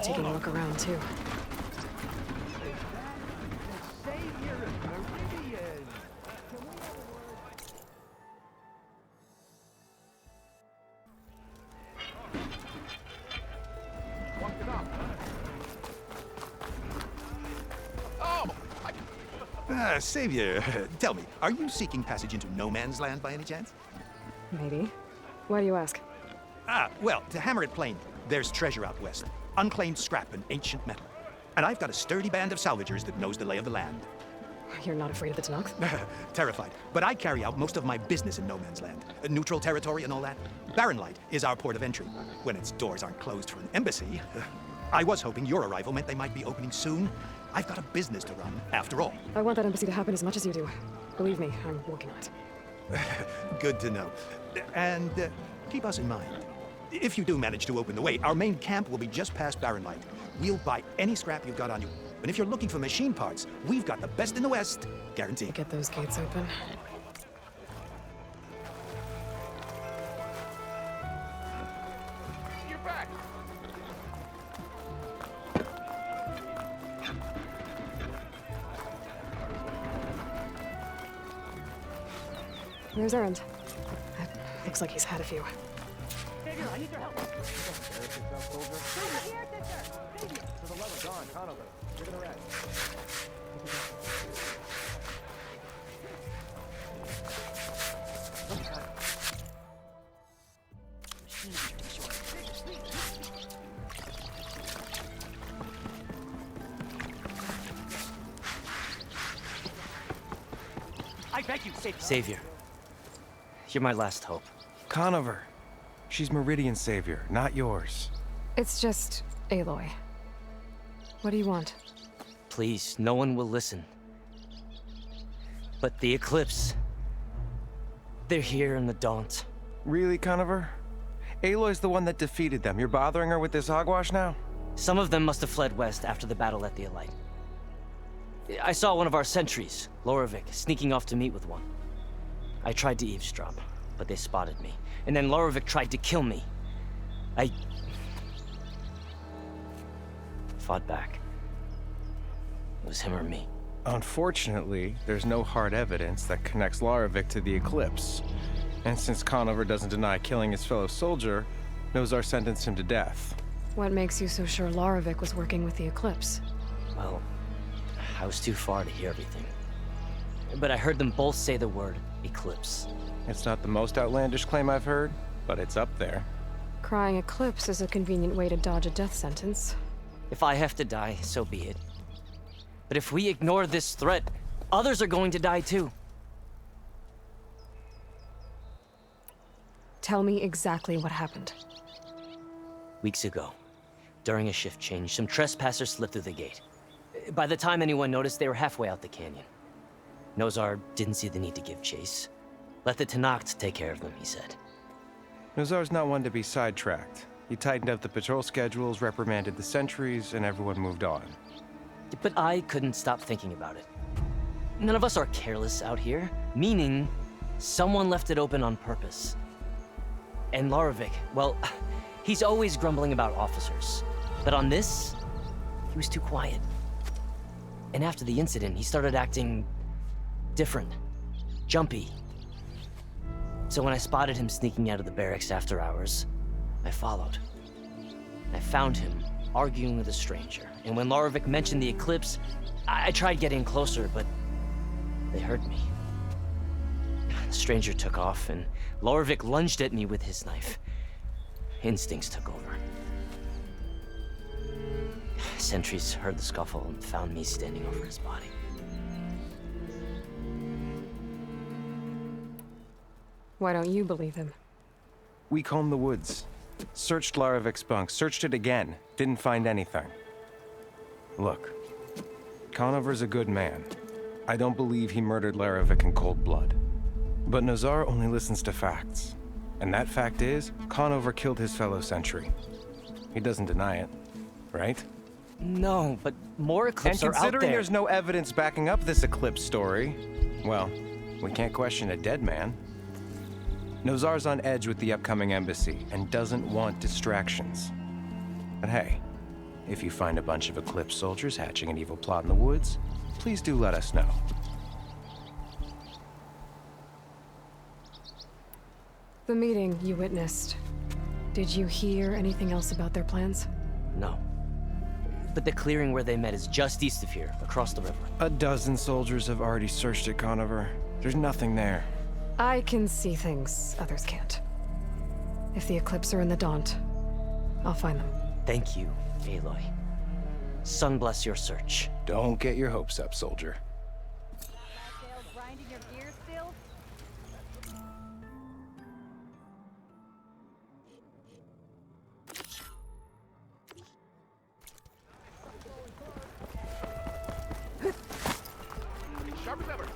taking a look around, too. Savior, tell me, are you seeking passage into no man's land by any chance? Maybe. Why do you ask? Well, to hammer it plain, there's treasure out west. Unclaimed scrap and ancient metal. And I've got a sturdy band of salvagers that knows the lay of the land. You're not afraid of the Tanakh? Terrified. But I carry out most of my business in no man's land. Neutral territory and all that. Barren Light is our port of entry, when its doors aren't closed for an embassy. I was hoping your arrival meant they might be opening soon. I've got a business to run, after all. I want that embassy to happen as much as you do. Believe me, I'm working on it. Good to know. And keep us in mind. If you do manage to open the way, our main camp will be just past Barren Light. We'll buy any scrap you've got on you. And if you're looking for machine parts, we've got the best in the West, guaranteed. Get those gates open. You're back! Where's Errand? Looks like he's had a few. Savior, I need your help! Embarrass yourself, soldier. Savior, here, sister! Savior! To the love of God, Conover. Give it a rest. I beg you, Savior. Savior. You're my last hope. Conover. She's Meridian's savior, not yours. It's just Aloy. What do you want? Please, no one will listen. But the Eclipse... they're here in the Daunt. Really, Conover? Aloy's the one that defeated them. You're bothering her with this hogwash now? Some of them must have fled west after the battle at the Aloy. I saw one of our sentries, Loravik, sneaking off to meet with one. I tried to eavesdrop, but they spotted me. And then Loravik tried to kill me. I fought back. It was him or me. Unfortunately, there's no hard evidence that connects Loravik to the Eclipse. And since Conover doesn't deny killing his fellow soldier, Nozar sentenced him to death. What makes you so sure Loravik was working with the Eclipse? Well, I was too far to hear everything. But I heard them both say the word Eclipse. It's not the most outlandish claim I've heard, but it's up there. Crying Eclipse is a convenient way to dodge a death sentence. If I have to die, so be it. But if we ignore this threat, others are going to die too. Tell me exactly what happened. Weeks ago, during a shift change, some trespassers slipped through the gate. By the time anyone noticed, they were halfway out the canyon. Nozar didn't see the need to give chase. Let the Tanakh take care of them, he said. Nozar's not one to be sidetracked. He tightened up the patrol schedules, reprimanded the sentries, and everyone moved on. But I couldn't stop thinking about it. None of us are careless out here, meaning someone left it open on purpose. And Loravik, well, he's always grumbling about officers. But on this, he was too quiet. And after the incident, he started acting different, jumpy. So when I spotted him sneaking out of the barracks after hours, I followed. I found him arguing with a stranger. And when Loravik mentioned the Eclipse, I tried getting closer, but they heard me. The stranger took off, and Loravik lunged at me with his knife. Instincts took over. Sentries heard the scuffle and found me standing over his body. Why don't you believe him? We combed the woods. Searched Laravik's bunk, searched it again. Didn't find anything. Look, Conover's a good man. I don't believe he murdered Laravik in cold blood. But Nozar only listens to facts. And that fact is, Conover killed his fellow sentry. He doesn't deny it, right? No, but more Eclipse are out there. And considering there's no evidence backing up this Eclipse story, well, we can't question a dead man. Nozar's on edge with the upcoming embassy and doesn't want distractions. But hey, If you find a bunch of Eclipse soldiers hatching an evil plot in the woods, please do let us know. The meeting you witnessed. Did you hear anything else about their plans? No. But the clearing where they met is just east of here, across the river. A dozen soldiers have already searched it, Conover. There's nothing there. I can see things others can't. If the Eclipse are in the Daunt, I'll find them. Thank you, Aloy. Sun bless your search. Don't get your hopes up, soldier. Grinding your gears still? Sharp as ever.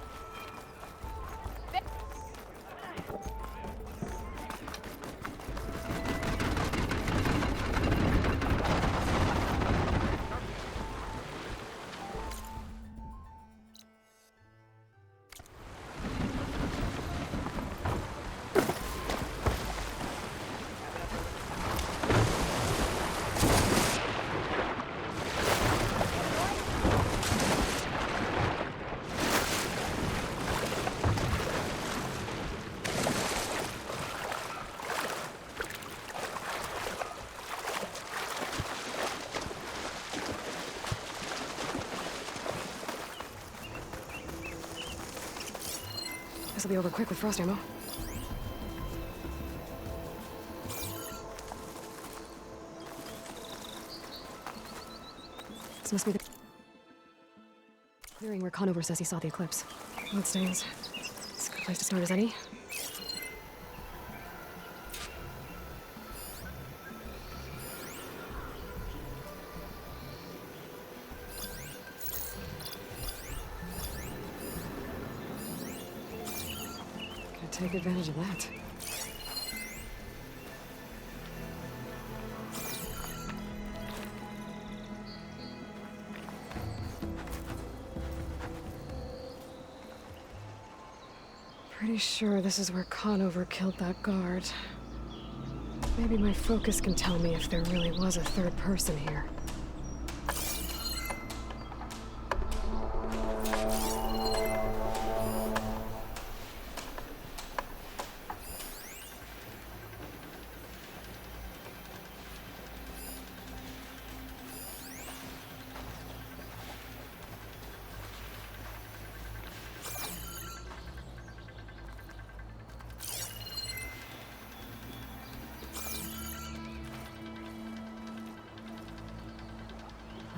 This'll be over quick with frost ammo. This must be the clearing where Conover says he saw the eclipse. Bloodstains. It's a good place to start as any. Gotta take advantage of that. Pretty sure this is where Conover killed that guard. Maybe my focus can tell me if there really was a third person here.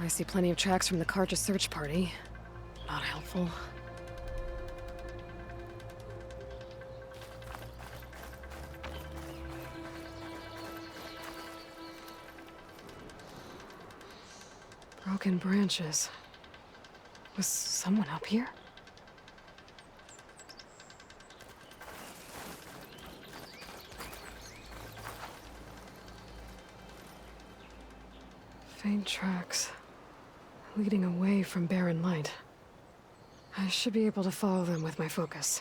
I see plenty of tracks from the Karja search party. Not helpful. Broken branches. Was someone up here? Faint tracks. Leading away from Barren Light. I should be able to follow them with my focus.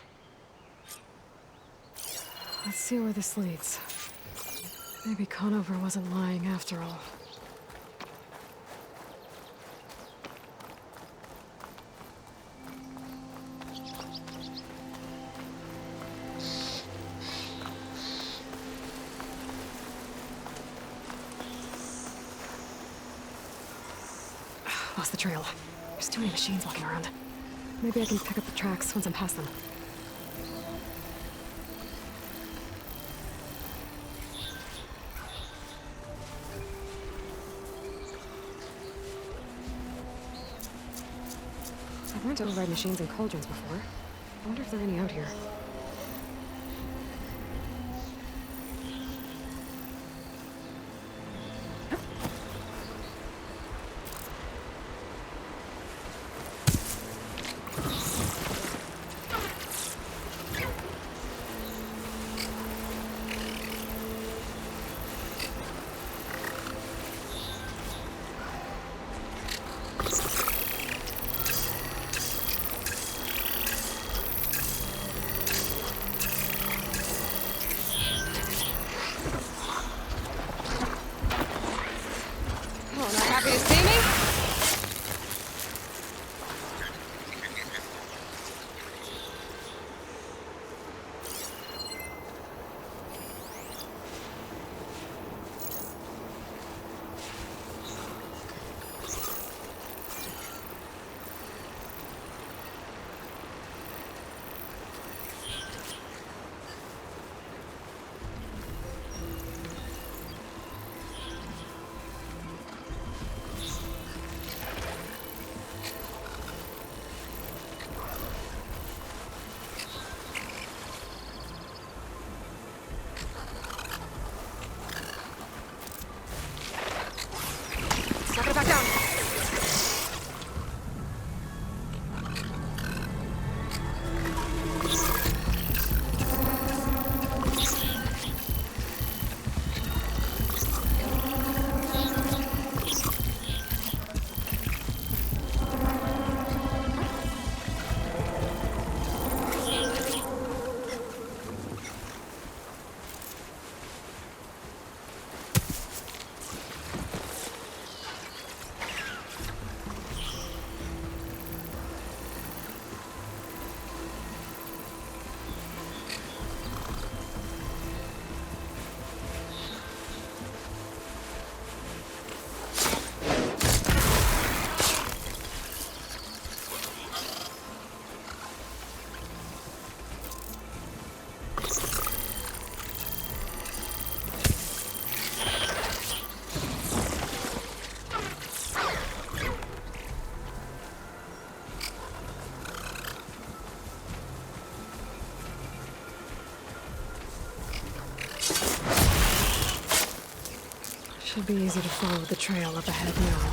Let's see where this leads. Maybe Conover wasn't lying after all. Lost the trail. There's too many machines walking around. Maybe I can pick up the tracks once I'm past them. I've learned to override machines and cauldrons before. I wonder if there are any out here. back down! Should be easy to follow the trail up ahead now.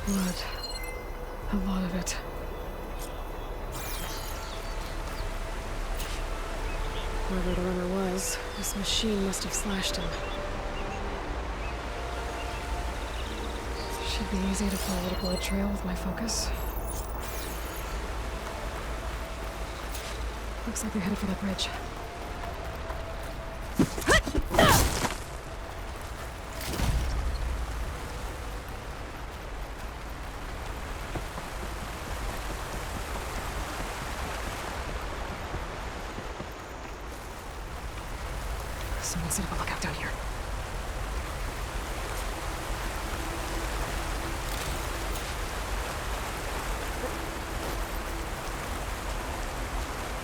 Blood. A lot of it. Whoever the runner was, this machine must have slashed him. Should be easy to follow the blood trail with my focus. Looks like they're headed for that bridge. Someone set up a lookout down here.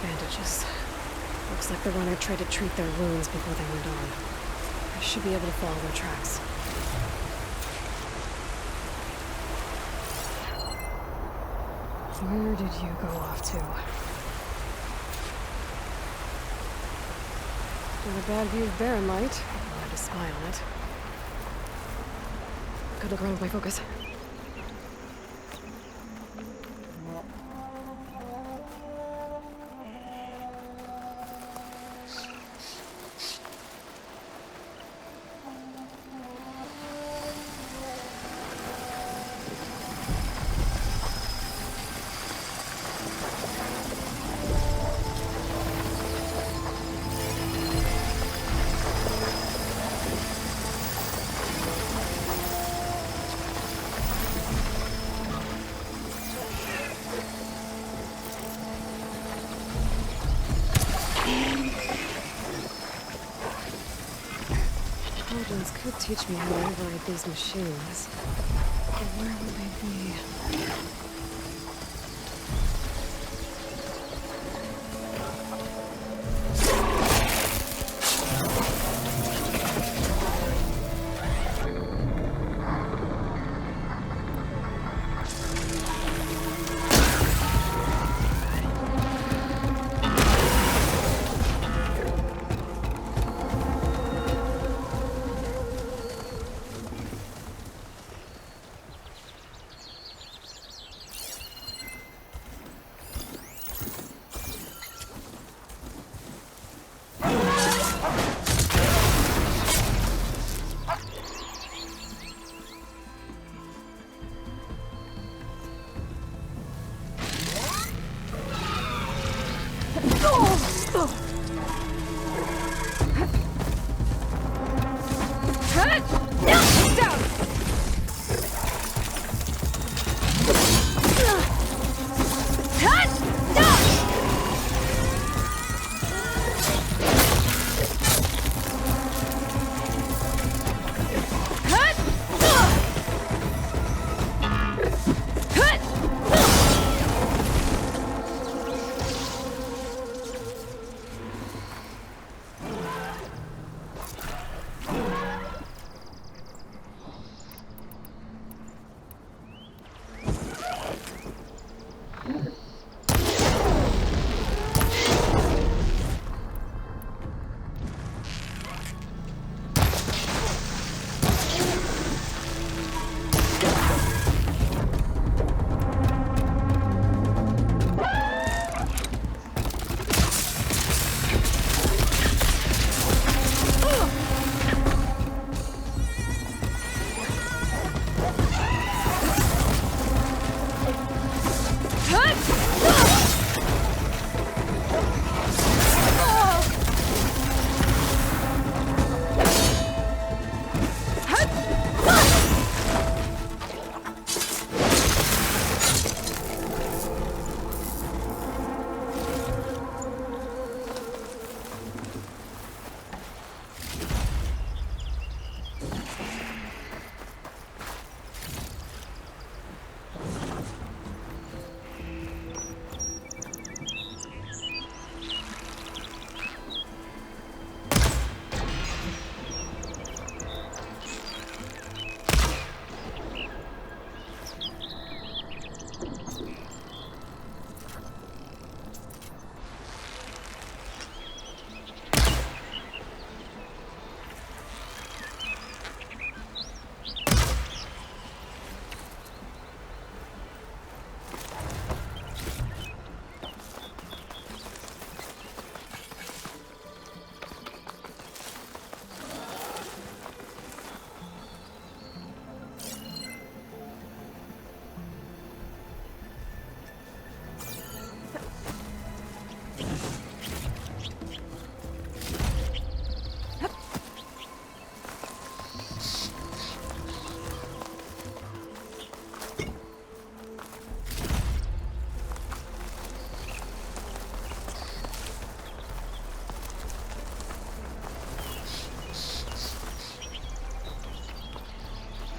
Bandages. Looks like the runner tried to treat their wounds before they went on. I should be able to follow their tracks. Where did you go off to? With a bad view of Barren Light. I'll have to spy on it. Could look around with my focus. Could teach me how to override these machines. But where would they be?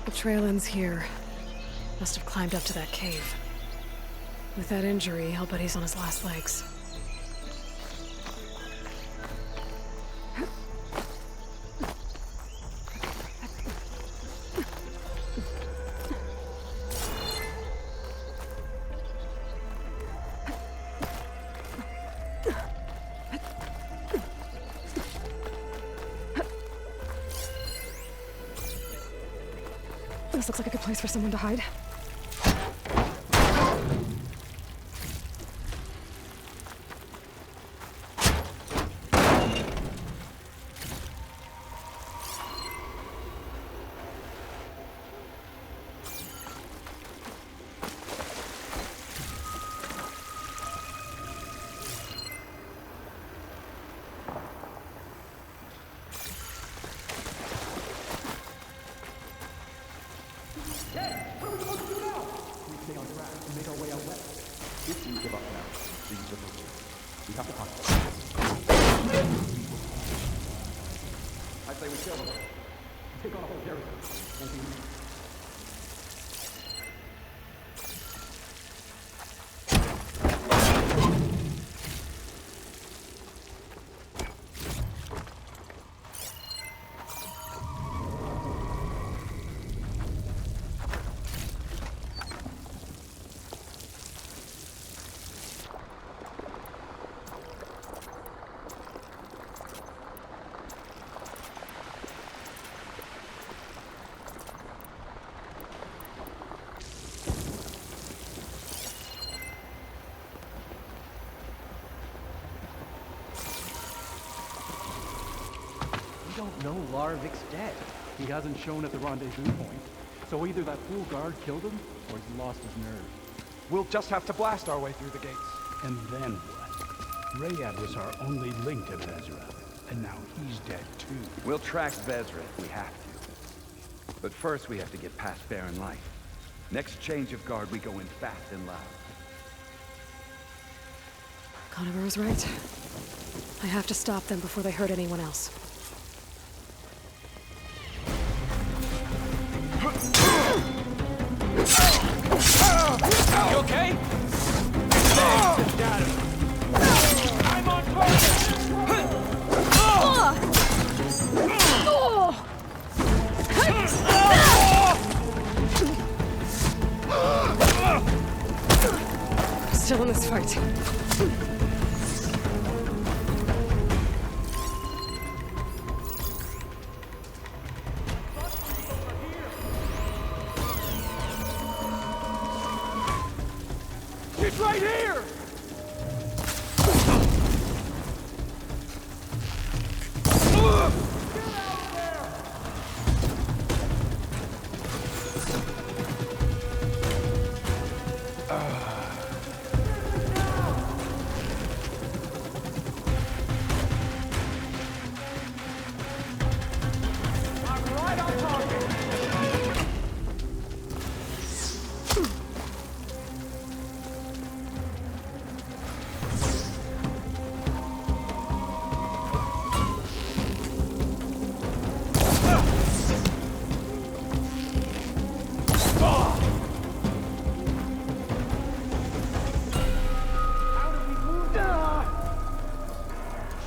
The trail ends here. Must have climbed up to that cave. With that injury, I'll bet he's on his last legs. This looks like a good place for someone to hide. We don't know Larvik's dead. He hasn't shown at the rendezvous point. So either that fool guard killed him, or he's lost his nerve. We'll just have to blast our way through the gates. And then what? Rayad was our only link to Vezra, and now he's dead too. We'll track Vezra if we have to. But first we have to get past Barren Light. Next change of guard, we go in fast and loud. Conover was right. I have to stop them before they hurt anyone else. You okay? I'm on target! Still in this fight. It's right here!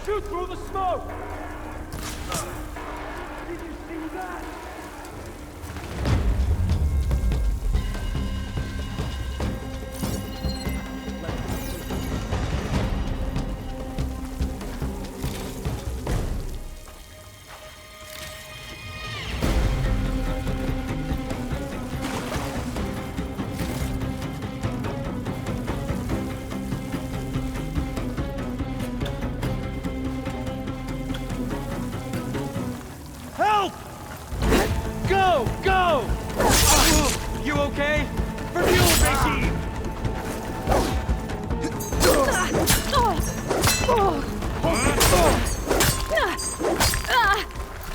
Shoot through the smoke! Did you see that? Go! Go! You okay? For fuel, Becky!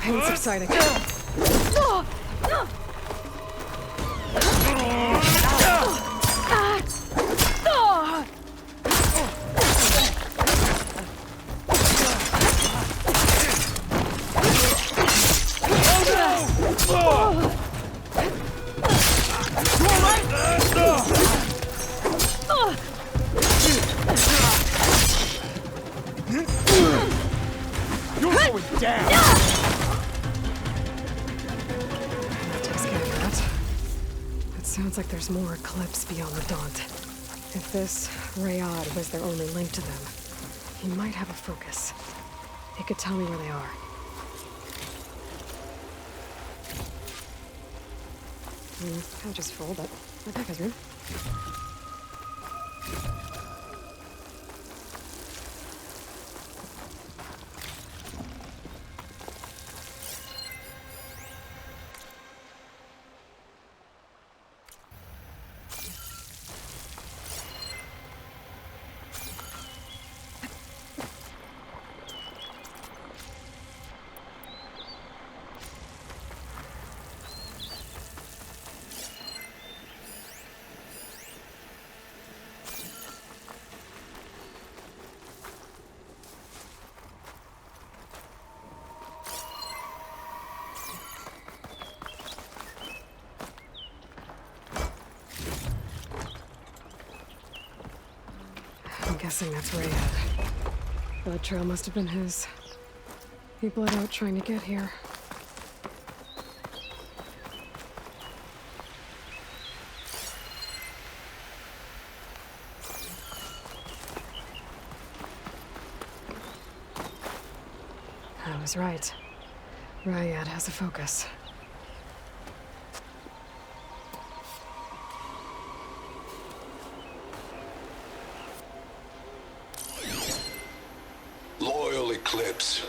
Pain subsiding. down! That takes care of that. It sounds like there's more Eclipse beyond the Daunt. If this Rayad was their only link to them, he might have a focus. He could tell me where they are. I'll just fold it. My back has room. I'm guessing that's Rayad. Blood trail must have been his. He bled out trying to get here. I was right. Rayad has a focus. Loyal Eclipse,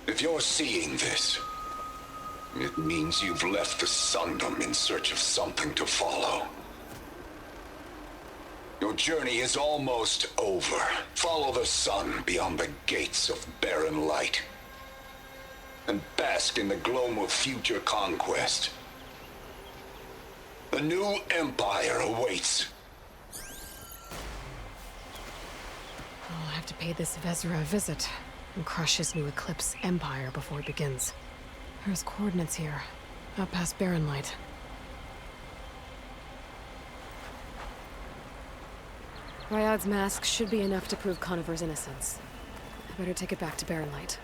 if you're seeing this, it means you've left the Sundom in search of something to follow. Your journey is almost over. Follow the sun beyond the gates of Barren Light, and bask in the gloam of future conquest. A new empire awaits. I'll have to pay this Vezra a visit and crush his new Eclipse empire before it begins. There's coordinates here, up past Barren Light. Ryad's mask should be enough to prove Conover's innocence. I better take it back to Barren Light.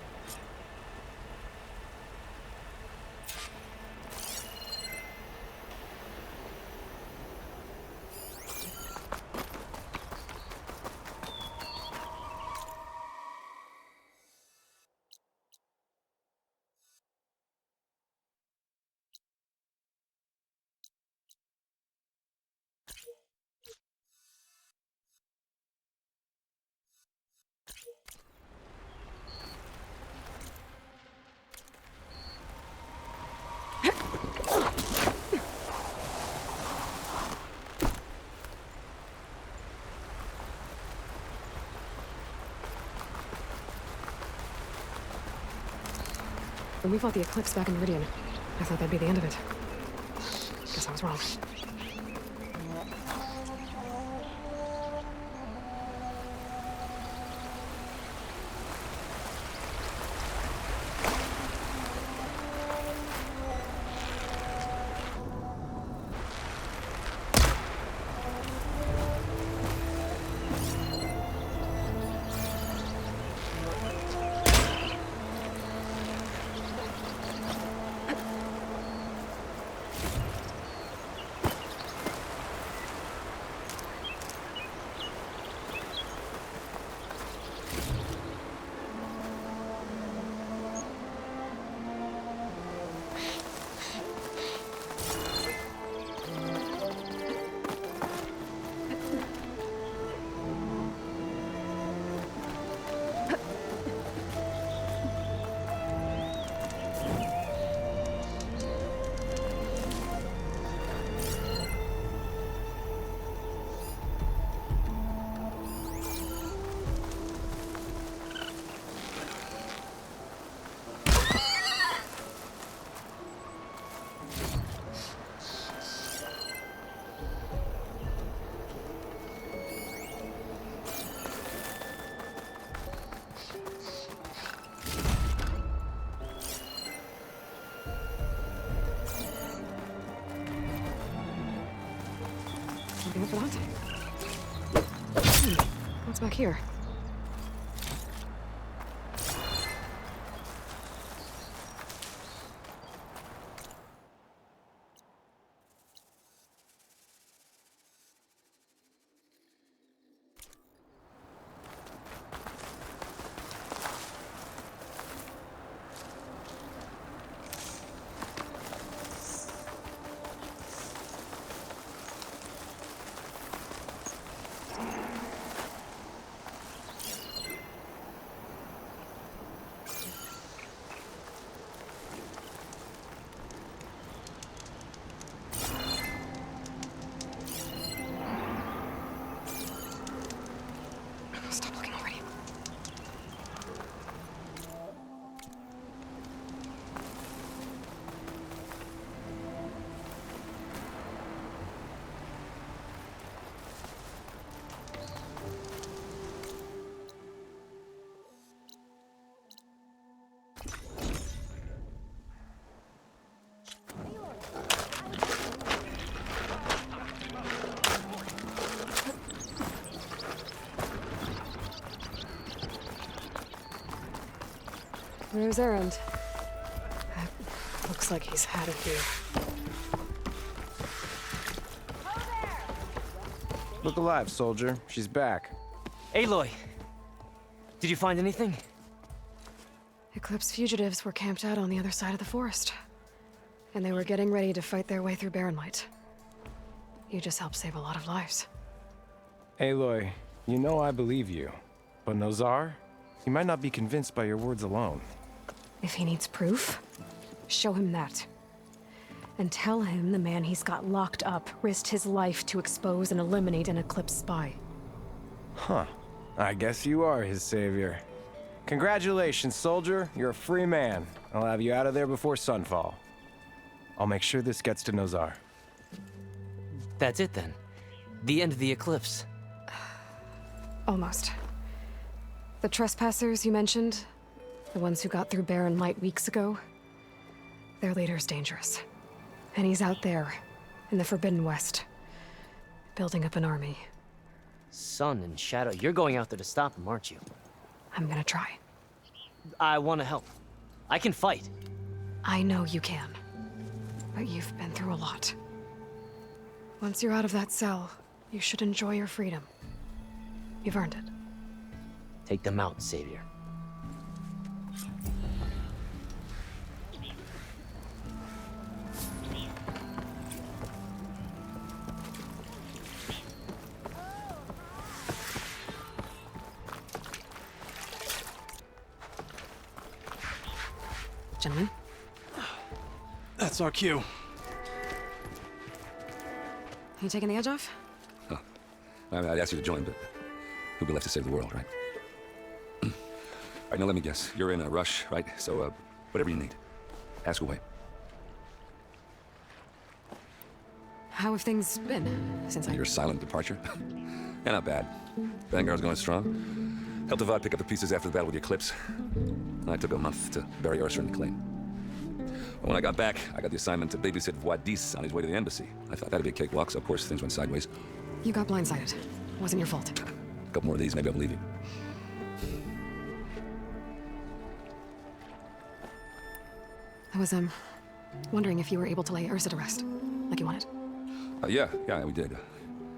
When we fought the Eclipse back in Meridian, I thought that'd be the end of it. Guess I was wrong. Looking up for that. What's back here? There's Erend. Looks like he's had it here. Look alive, soldier. She's back. Aloy! Did you find anything? Eclipse fugitives were camped out on the other side of the forest. And they were getting ready to fight their way through Barren Light. You just helped save a lot of lives. Aloy, you know I believe you. But Nozar? He might not be convinced by your words alone. If he needs proof, show him that. And tell him the man he's got locked up risked his life to expose and eliminate an Eclipse spy. Huh. I guess you are his savior. Congratulations, soldier. You're a free man. I'll have you out of there before sunfall. I'll make sure this gets to Nozar. That's it then. The end of the Eclipse. Almost. The trespassers you mentioned, the ones who got through Barren Light weeks ago, their leader's dangerous. And he's out there, in the Forbidden West, building up an army. Sun and Shadow, you're going out there to stop him, aren't you? I'm gonna try. I want to help. I can fight. I know you can. But you've been through a lot. Once you're out of that cell, you should enjoy your freedom. You've earned it. Take them out, Savior. Gentlemen? That's our cue. You taking the edge off? I'd ask you to join, but who'll be left to save the world, right? All right, now let me guess. You're in a rush, right? So, whatever you need. Ask away. How have things been since Your silent departure? Yeah, not bad. Vanguard's going strong. Helped Avad pick up the pieces after the battle with the Eclipse. I took a month to bury Ursa and claim. When I got back, I got the assignment to babysit Wadis on his way to the embassy. I thought that'd be a cakewalk, so of course things went sideways. You got blindsided. Wasn't your fault. A couple more of these, maybe I'll believe you. I was, wondering if you were able to lay Ursa to rest, like you wanted. Yeah, we did.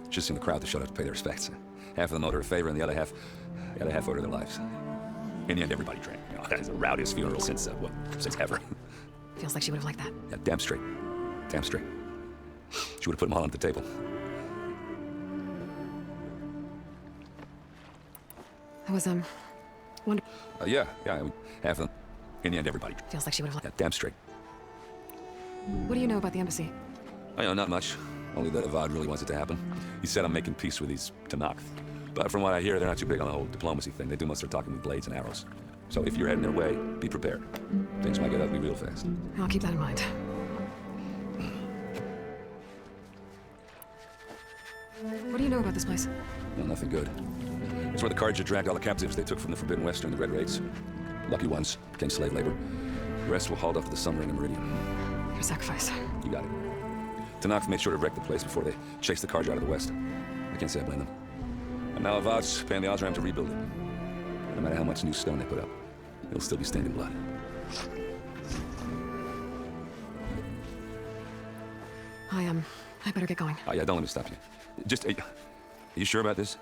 Just seen the crowd that showed up to pay their respects. Half of them owed her a favor, and the other half owed her their lives. In the end, everybody drank. You know, it's the rowdiest funeral since ever. Feels like she would have liked that. Yeah, damn straight. Damn straight. She would have put them all on the table. I was, wondering... Yeah, half of them. In the end, everybody. Feels like she would have liked... Yeah, damn straight. What do you know about the embassy? I know, not much. Only that Avad really wants it to happen. He said I'm making peace with these Tanakh. But from what I hear, they're not too big on the whole diplomacy thing. They do most of their talking with blades and arrows. So if you're heading their way, be prepared. Things might get ugly real fast. I'll keep that in mind. What do you know about this place? Well, nothing good. It's where the Carja dragged all the captives they took from the Forbidden West during the Red Raids. Lucky ones became slave labor. The rest were hauled off to the Sun Ring and Meridian. Your sacrifice. You got it. Tanakh made sure to wreck the place before they chased the Carja out of the West. I can't say I blame them. And now Avad's paying the Osram to rebuild it. No matter how much new stone they put up, it'll still be stained in blood. I better get going. Oh, yeah, don't let me stop you. Just, are you sure about this?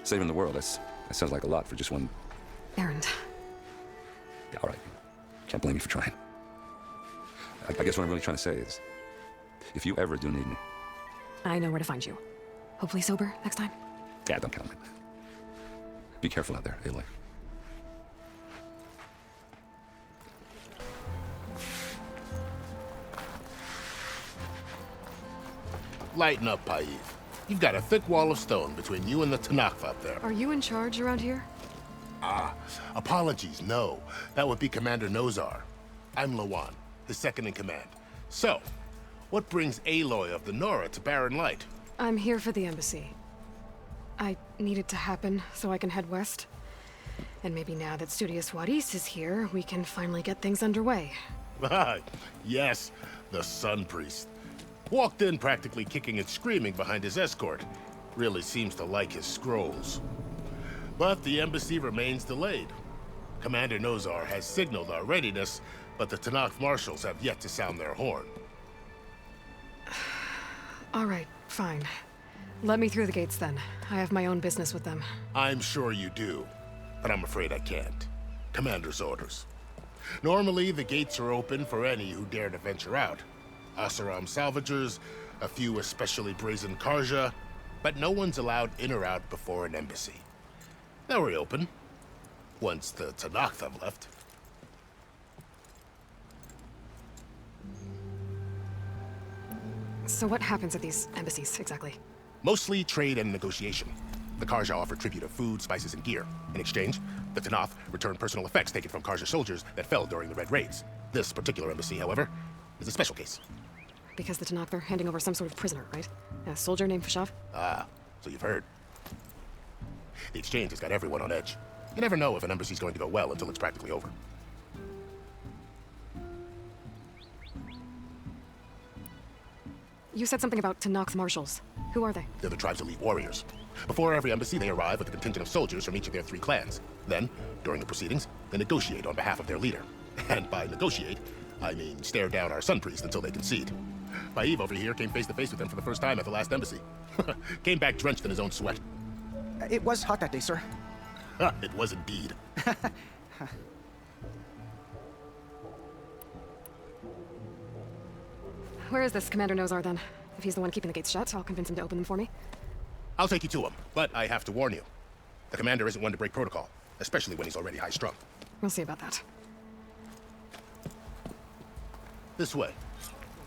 Saving the world, that sounds like a lot for just one... Erend. Yeah, all right. Can't blame you for trying. I guess what I'm really trying to say is, if you ever do need me... I know where to find you. Hopefully sober next time. Yeah, don't count on it. Be careful out there, Aloy. Lighten up, Paiv. You've got a thick wall of stone between you and the Tanakh up there. Are you in charge around here? Apologies, no. That would be Commander Nozar. I'm Lawan, his second in command. So, what brings Aloy of the Nora to Barren Light? I'm here for the embassy. I need it to happen so I can head west. And maybe now that Studious Wadis is here, we can finally get things underway. Yes, the Sun Priest. Walked in practically kicking and screaming behind his escort. Really seems to like his scrolls. But the embassy remains delayed. Commander Nozar has signaled our readiness, but the Tanakh marshals have yet to sound their horn. All right, fine. Let me through the gates then. I have my own business with them. I'm sure you do, but I'm afraid I can't. Commander's orders. Normally, the gates are open for any who dare to venture out. Asaram salvagers, a few especially brazen Karja, but no one's allowed in or out before an embassy. They'll reopen, once the Tanakh have left. So what happens at these embassies, exactly? Mostly trade and negotiation. The Karja offer tribute of food, spices, and gear. In exchange, the Tanakh return personal effects taken from Karja soldiers that fell during the Red Raids. This particular embassy, however, is a special case. Because the Tanakh, they're handing over some sort of prisoner, right? A soldier named Fashav? Ah, so you've heard. The exchange has got everyone on edge. You never know if an embassy's going to go well until it's practically over. You said something about Tanakh's marshals. Who are they? They're the tribe's elite warriors. Before every embassy, they arrive with a contingent of soldiers from each of their 3 clans. Then, during the proceedings, they negotiate on behalf of their leader. And by negotiate, I mean stare down our sun priest until they concede. My Eve over here came face to face with them for the first time at the last embassy. Came back drenched in his own sweat. It was hot that day, sir. It was indeed. Where is this Commander Nozar then? If he's the one keeping the gates shut, I'll convince him to open them for me. I'll take you to him, but I have to warn you. The commander isn't one to break protocol, especially when he's already high-strung. We'll see about that. This way.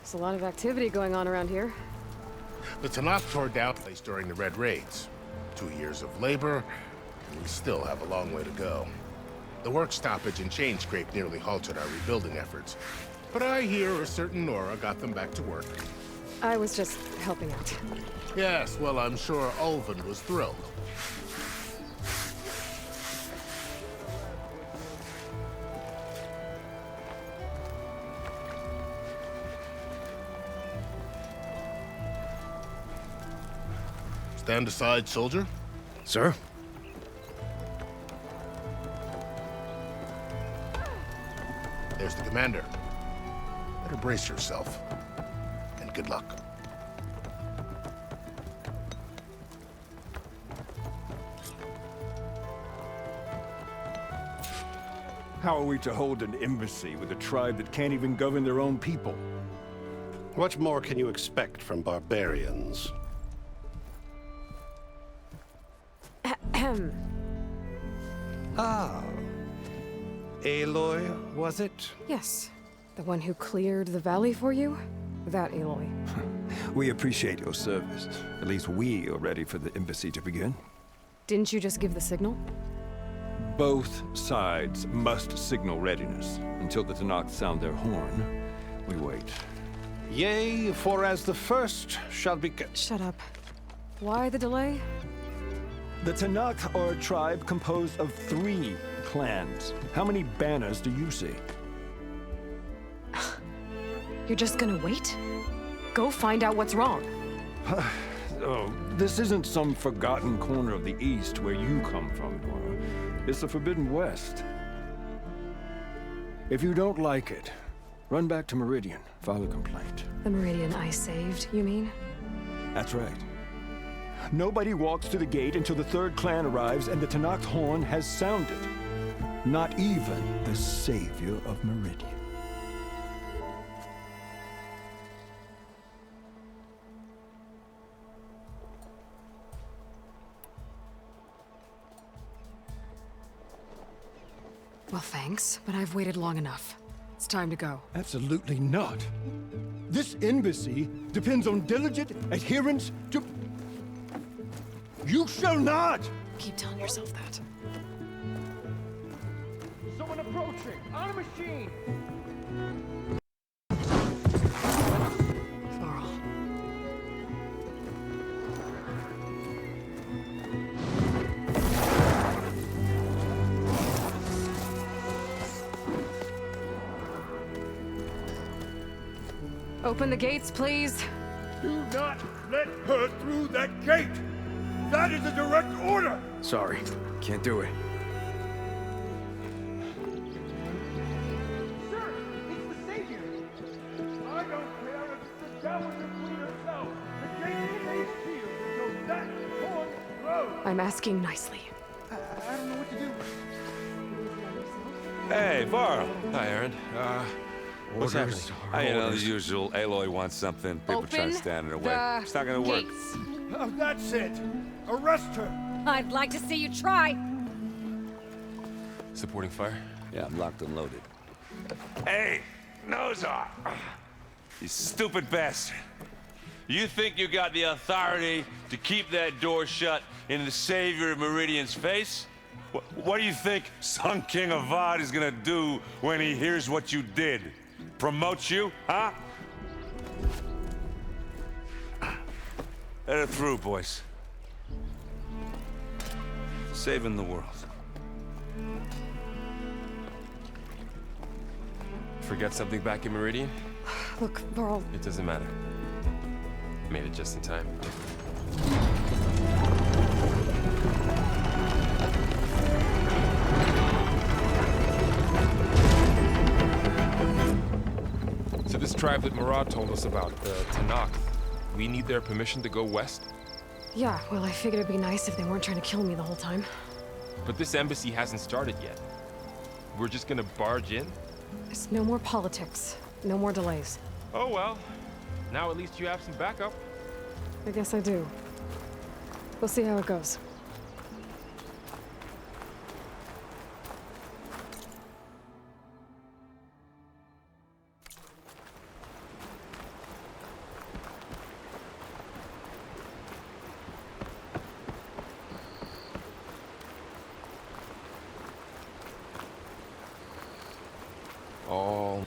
There's a lot of activity going on around here. The Tanakh tore down the place during the Red Raids. 2 years of labor, and we still have a long way to go. The work stoppage and chain scrape nearly halted our rebuilding efforts. But I hear a certain Nora got them back to work. I was just helping out. Yes, well, I'm sure Ulvin was thrilled. Stand aside, soldier. Sir? There's the commander. Better brace yourself. And good luck. How are we to hold an embassy with a tribe that can't even govern their own people? What more can you expect from barbarians? Ah. Aloy, was it? Yes. The one who cleared the valley for you? That Aloy. We appreciate your service. At least we are ready for the embassy to begin. Didn't you just give the signal? Both sides must signal readiness. Until the Tanakh sound their horn, we wait. Yea, for as the first shall be... Shut up. Why the delay? The Tanakh are a tribe composed of 3 clans. How many banners do you see? You're just gonna wait? Go find out what's wrong. Oh, this isn't some forgotten corner of the East where you come from, Nora. It's the Forbidden West. If you don't like it, run back to Meridian, file a complaint. The Meridian I saved, you mean? That's right. Nobody walks to the gate until the 3rd clan arrives and the Tanakh horn has sounded. Not even the savior of Meridian. Well, thanks, but I've waited long enough. It's time to go. Absolutely not. This embassy depends on diligent adherence to... You shall not! Keep telling yourself that. Someone approaching! On a machine! Laurel. Open the gates, please. Do not let her through that gate! That is a direct order! Sorry, can't do it. I'm asking nicely. I don't know what to do. Hey, Varl. Hi, Aaron. What's happening? You know, the usual. Aloy wants something. People trying to stand in her way. It's not gonna work. Oh, that's it. Arrest her. I'd like to see you try. Supporting fire? Yeah, I'm locked and loaded. Hey, Nozar! You stupid bastard. You think you got the authority to keep that door shut in the savior of Meridian's face? What do you think Sun King Avad is gonna do when he hears what you did? Promote you, huh? Let her through, boys. Saving the world. Forget something back in Meridian? Look, Varl. It doesn't matter. Made it just in time. So this tribe that Murad told us about, the Tanakh, we need their permission to go west? Yeah, well, I figured it'd be nice if they weren't trying to kill me the whole time. But this embassy hasn't started yet. We're just gonna barge in? It's no more politics. No more delays. Oh well. Now at least you have some backup. I guess I do. We'll see how it goes. All...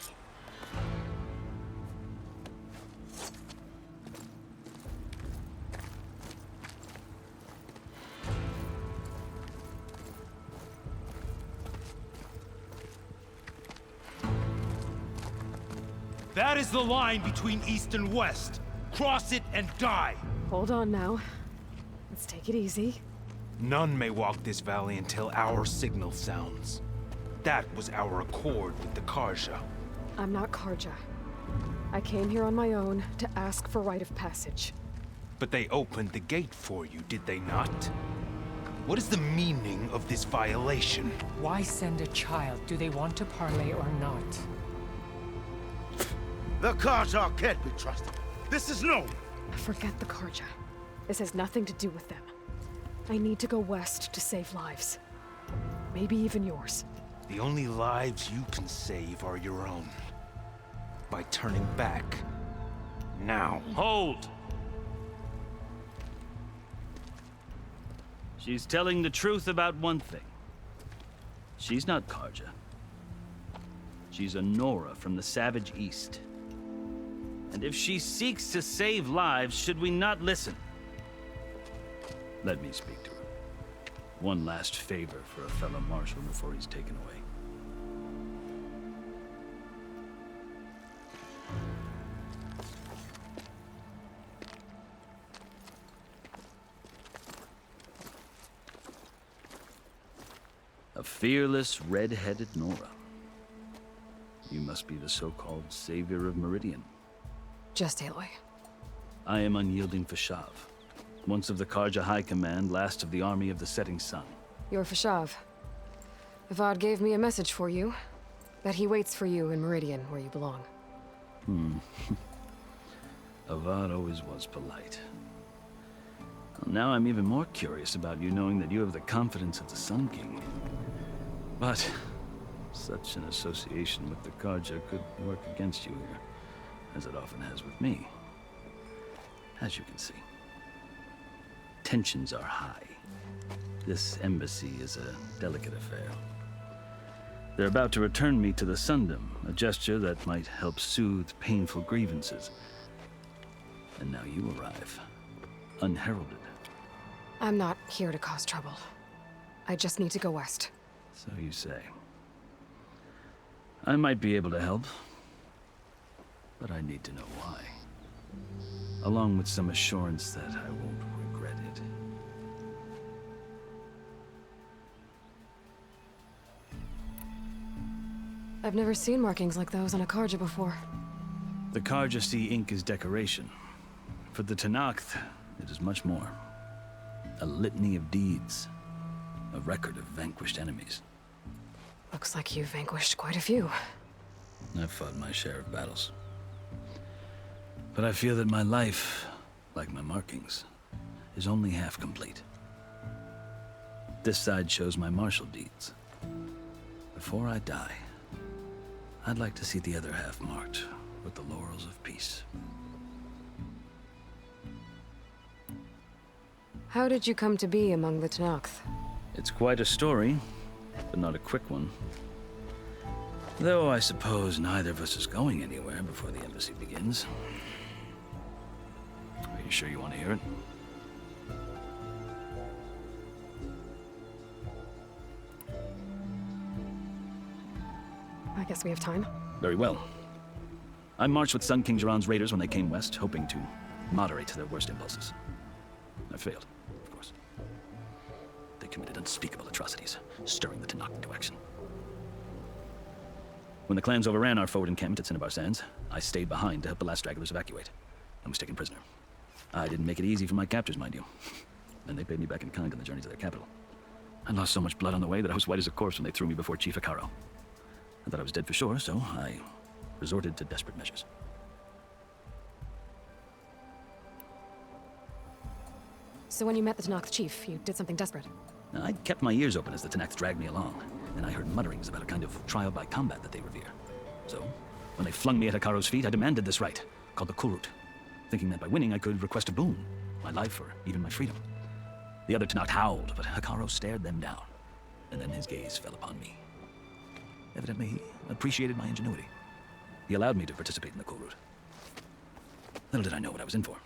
That is the line between East and West. Cross it and die. Hold on now. Let's take it easy. None may walk this valley until our signal sounds. That was our accord with the Karja. I'm not Karja. I came here on my own to ask for rite of passage. But they opened the gate for you, did they not? What is the meaning of this violation? Why send a child? Do they want to parley or not? The Karja can't be trusted. This is known. Forget the Karja. This has nothing to do with them. I need to go west to save lives. Maybe even yours. The only lives you can save are your own. By turning back. Now. Hold! She's telling the truth about one thing. She's not Karja. She's a Nora from the Savage East. And if she seeks to save lives, should we not listen? Let me speak to her. One last favor for a fellow marshal before he's taken away. A fearless, red-headed Nora. You must be the so-called savior of Meridian. Just Aloy. I am Unyielding Fashav. Once of the Karja High Command, last of the army of the Setting Sun. You're Fashav. Avad gave me a message for you. That he waits for you in Meridian, where you belong. Avad always was polite. Well, now I'm even more curious about you knowing that you have the confidence of the Sun King. But such an association with the Karja could work against you here, as it often has with me. As you can see, tensions are high. This embassy is a delicate affair. They're about to return me to the Sundom, a gesture that might help soothe painful grievances. And now you arrive, unheralded. I'm not here to cause trouble. I just need to go west. So you say. I might be able to help, but I need to know why. Along with some assurance that I won't regret it. I've never seen markings like those on a Karja before. The Karja see ink as decoration. For the Tanakh, it is much more. A litany of deeds. A record of vanquished enemies. Looks like you vanquished quite a few. I've fought my share of battles. But I feel that my life, like my markings, is only half complete. This side shows my martial deeds. Before I die, I'd like to see the other half marked with the laurels of peace. How did you come to be among the Tenakth? It's quite a story, but not a quick one. Though I suppose neither of us is going anywhere before the embassy begins. Are you sure you want to hear it? I guess we have time. Very well. I marched with Sun King Jiran's raiders when they came west, hoping to moderate their worst impulses. I failed, of course. They committed unspeakable atrocities, stirring the Tenakth into action. When the clans overran our forward encampment at Cinnabar Sands, I stayed behind to help the last stragglers evacuate, and was taken prisoner. I didn't make it easy for my captors, mind you. And they paid me back in kind on the journey to their capital. I lost so much blood on the way that I was white as a corpse when they threw me before Chief Hekarro. I thought I was dead for sure, so I resorted to desperate measures. So when you met the Tenakth chief, you did something desperate? I kept my ears open as the Tenakth dragged me along, and I heard mutterings about a kind of trial by combat that they revere. So, when they flung me at Hekarro's feet, I demanded this right, called the Kulrut, thinking that by winning I could request a boon, my life or even my freedom. The other Tenakth howled, but Hekarro stared them down, and then his gaze fell upon me. Evidently, he appreciated my ingenuity. He allowed me to participate in the Kulrut. Little did I know what I was in for.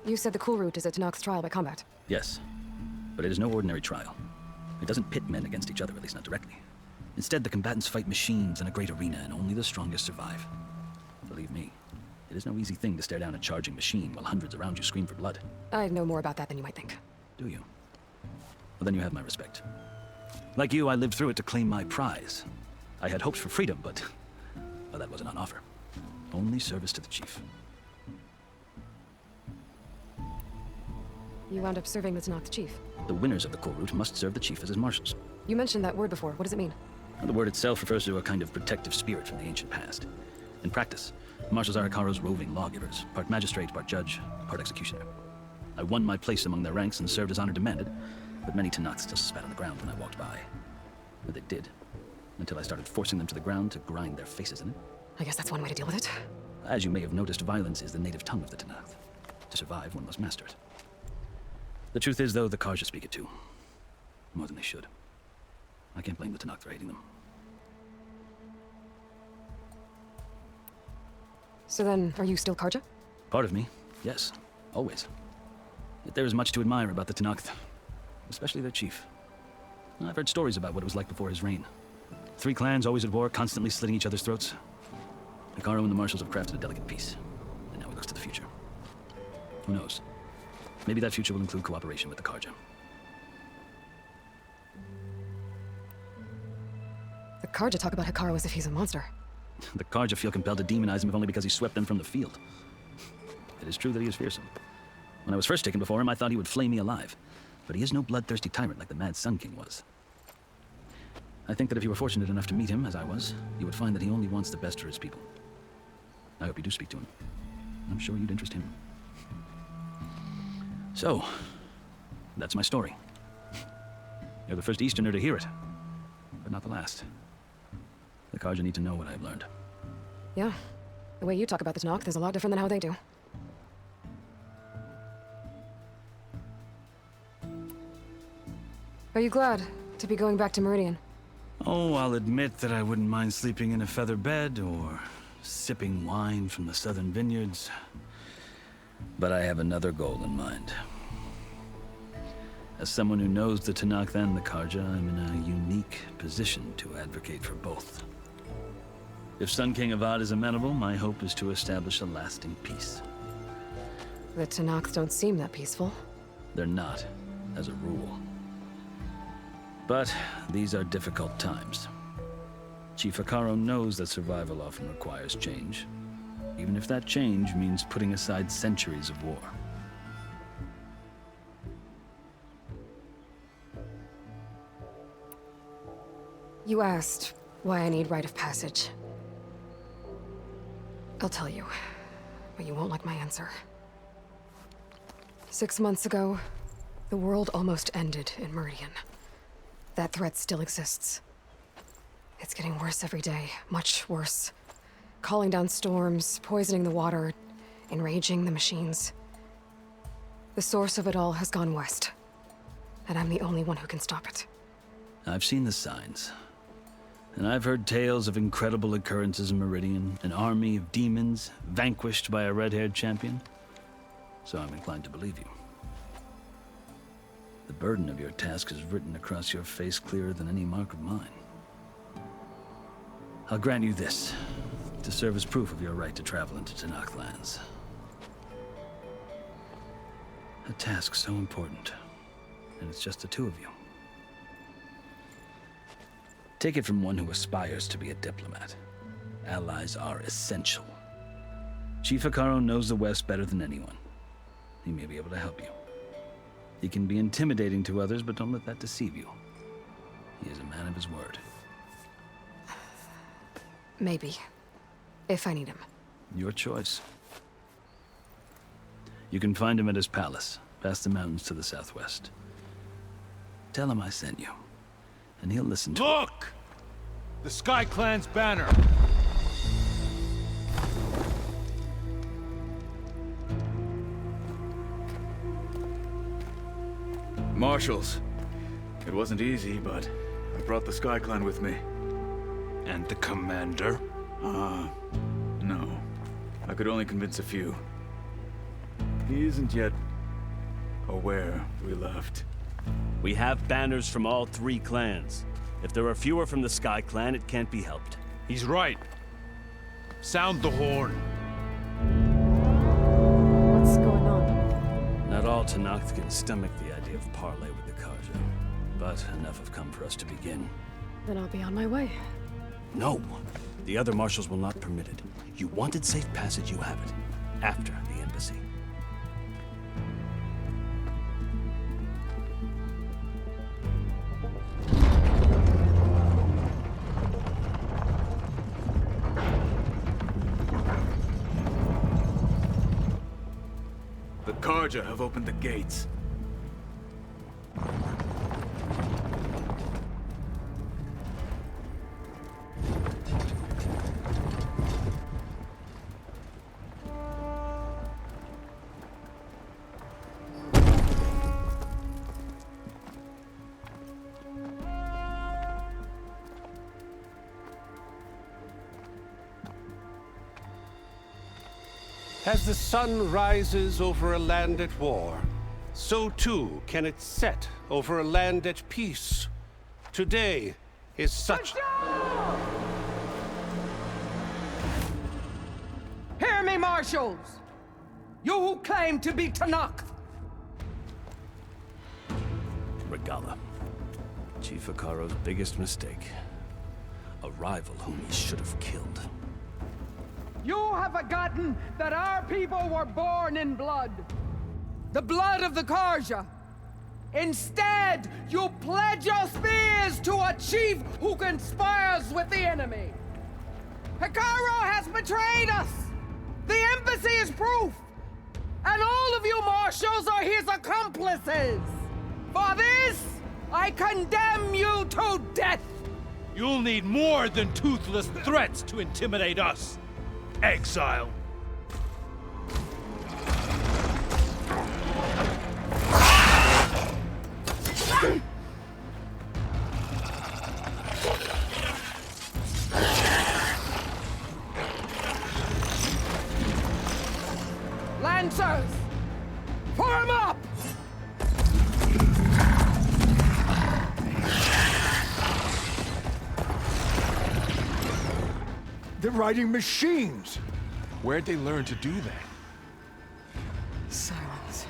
You said the Kulrut is a Tenakth's trial by combat. Yes, but it is no ordinary trial. It doesn't pit men against each other, at least not directly. Instead, the combatants fight machines in a great arena, and only the strongest survive. Believe me, it is no easy thing to stare down a charging machine while hundreds around you scream for blood. I know more about that than you might think. Do you? Well, then you have my respect. Like you, I lived through it to claim my prize. I had hopes for freedom, but well, that wasn't on offer. Only service to the chief. You wound up serving the Tenakth chief. The winners of the Kulrut must serve the chief as his marshals. You mentioned that word before. What does it mean? The word itself refers to a kind of protective spirit from the ancient past. In practice, marshals are Hekarro's roving lawgivers, part magistrate, part judge, part executioner. I won my place among their ranks and served as honor demanded, but many Tenakth still spat on the ground when I walked by. But they did, until I started forcing them to the ground to grind their faces in it. I guess that's one way to deal with it. As you may have noticed, violence is the native tongue of the Tenakth. To survive, one must master it. The truth is, though, the Karja speak it too. More than they should. I can't blame the Tenakth for hating them. So then, are you still Karja? Part of me, yes. Always. Yet there is much to admire about the Tenakth. Especially their chief. I've heard stories about what it was like before his reign. 3 clans always at war, constantly slitting each other's throats. Hekarro and the marshals have crafted a delicate peace. And now he looks to the future. Who knows? Maybe that future will include cooperation with the Karja. The Karja talk about Hekarro as if he's a monster. The Karja feel compelled to demonize him if only because he swept them from the field. It is true that he is fearsome. When I was first taken before him, I thought he would flay me alive. But he is no bloodthirsty tyrant like the Mad Sun King was. I think that if you were fortunate enough to meet him, as I was, you would find that he only wants the best for his people. I hope you do speak to him. I'm sure you'd interest him. So, that's my story. You're the first Easterner to hear it, but not the last. The Karja need to know what I've learned. Yeah. The way you talk about the Tenakth is a lot different than how they do. Are you glad to be going back to Meridian? Oh, I'll admit that I wouldn't mind sleeping in a feather bed or sipping wine from the southern vineyards. But I have another goal in mind. As someone who knows the Tenakth and the Karja, I'm in a unique position to advocate for both. If Sun King Avad is amenable, my hope is to establish a lasting peace. The Tenakth don't seem that peaceful. They're not, as a rule. But these are difficult times. Chief Hekarro knows that survival often requires change. even if that change means putting aside centuries of war. You asked why I need rite of passage. I'll tell you, but you won't like my answer. 6 months ago, the world almost ended in Meridian. That threat still exists. It's getting worse every day, much worse. Calling down storms, poisoning the water, enraging the machines. The source of it all has gone west, and I'm the only one who can stop it. I've seen the signs. And I've heard tales of incredible occurrences in Meridian, an army of demons vanquished by a red-haired champion. So I'm inclined to believe you. The burden of your task is written across your face clearer than any mark of mine. I'll grant you this, to serve as proof of your right to travel into Tenakth lands. A task so important, and it's just the two of you. Take it from one who aspires to be a diplomat. Allies are essential. Chief Hekarro knows the West better than anyone. He may be able to help you. He can be intimidating to others, but don't let that deceive you. He is a man of his word. Maybe. If I need him. Your choice. You can find him at his palace, past the mountains to the southwest. Tell him I sent you, and he'll listen to you. Look! The Sky Clan's banner! Marshals. It wasn't easy, but I brought the Sky Clan with me. And the commander? No. I could only convince a few. He isn't yet aware we left. We have banners from all 3 clans. If there are fewer from the Sky Clan, it can't be helped. He's right. Sound the horn. What's going on? Not all Tenakth can stomach the idea of parley with the Karja, but enough have come for us to begin. Then I'll be on my way. No. The other marshals will not permit it. You wanted safe passage, you have it. After the embassy. The Karja have opened the gates. As the sun rises over a land at war, so too can it set over a land at peace. Today is such... Hear me, marshals! You who claim to be Tenakth! Regalla. Chief Hekarro's biggest mistake. A rival whom he should have killed. You have forgotten that our people were born in blood. The blood of the Karja. Instead, you pledge your spears to a chief who conspires with the enemy. Hekarro has betrayed us. The embassy is proof. And all of you marshals are his accomplices. For this, I condemn you to death. You'll need more than toothless threats to intimidate us. Exile. Lancers, form up! They're riding machines! Where'd they learn to do that? Silence.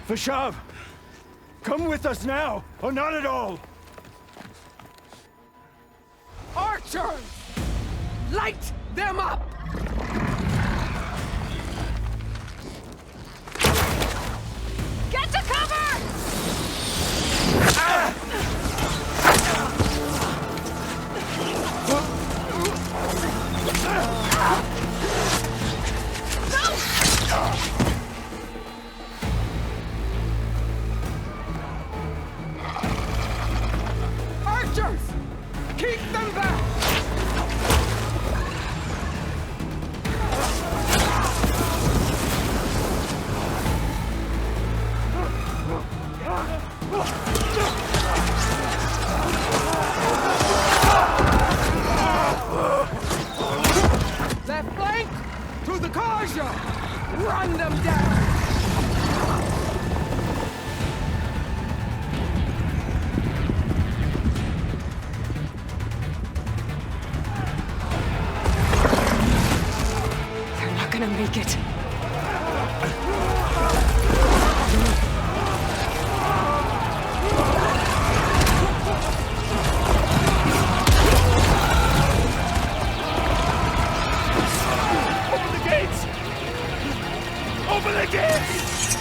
Vashav! Come with us now, or not at all! Archers! Light them up! Get to cover! Archers! Keep them back! Left flank! To the Karja! Run them down! They're not gonna make it. Open the gates! Open the gates!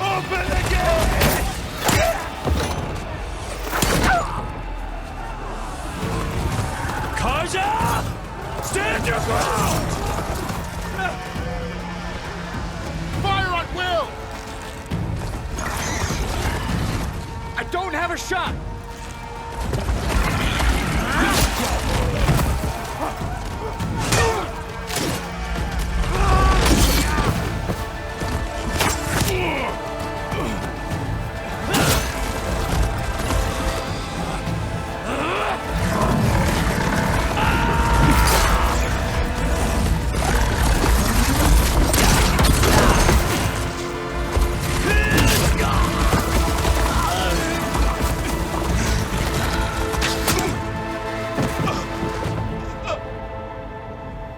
Open the gates! Karja! Stand your ground! Fire at will! I don't have a shot!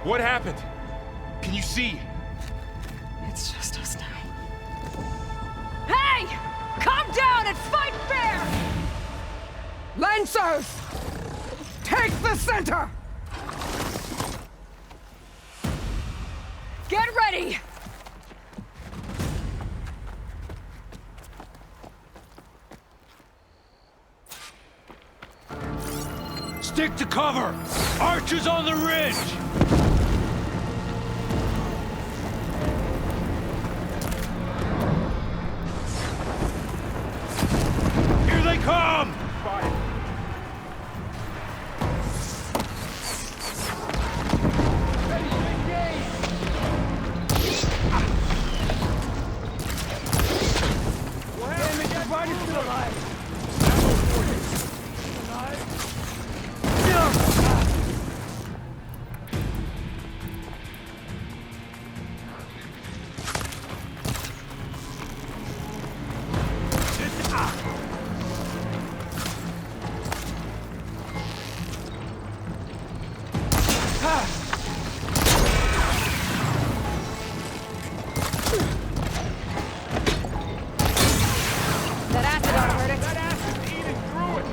What happened? Can you see? It's just us now. Hey! Calm down and fight fair! Lancers! Take the center! Get ready! Stick to cover! Archers on the ridge! Here they come! That acid ought to hurt it. That acid's eating through it!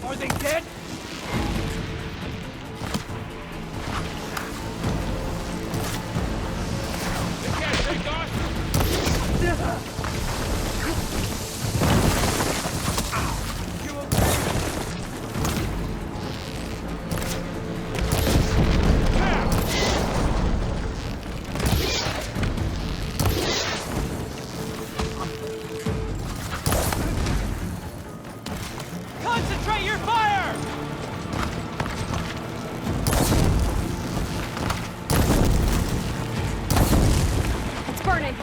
Are they dead? They can't take us! You Concentrate your fire! It's burning.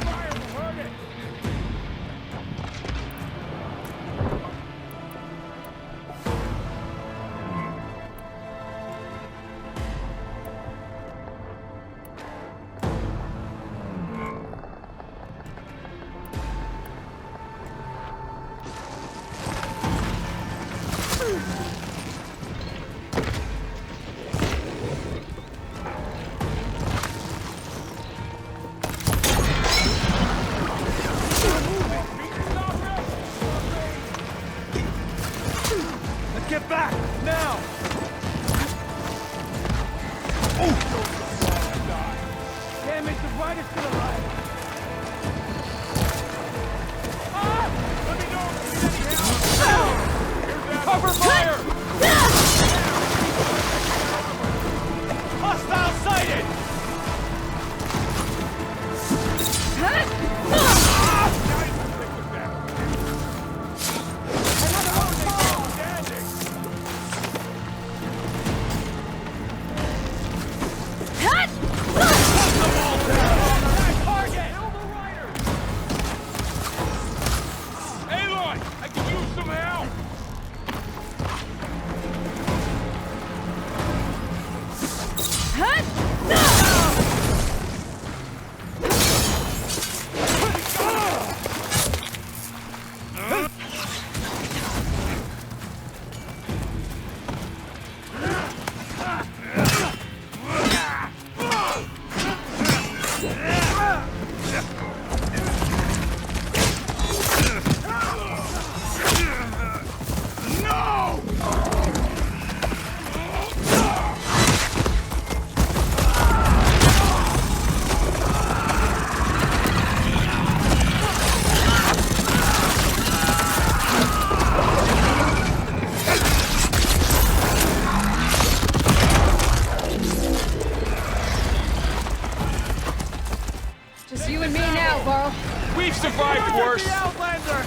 Just you and me now, Varl. We've survived worse. The Outlander!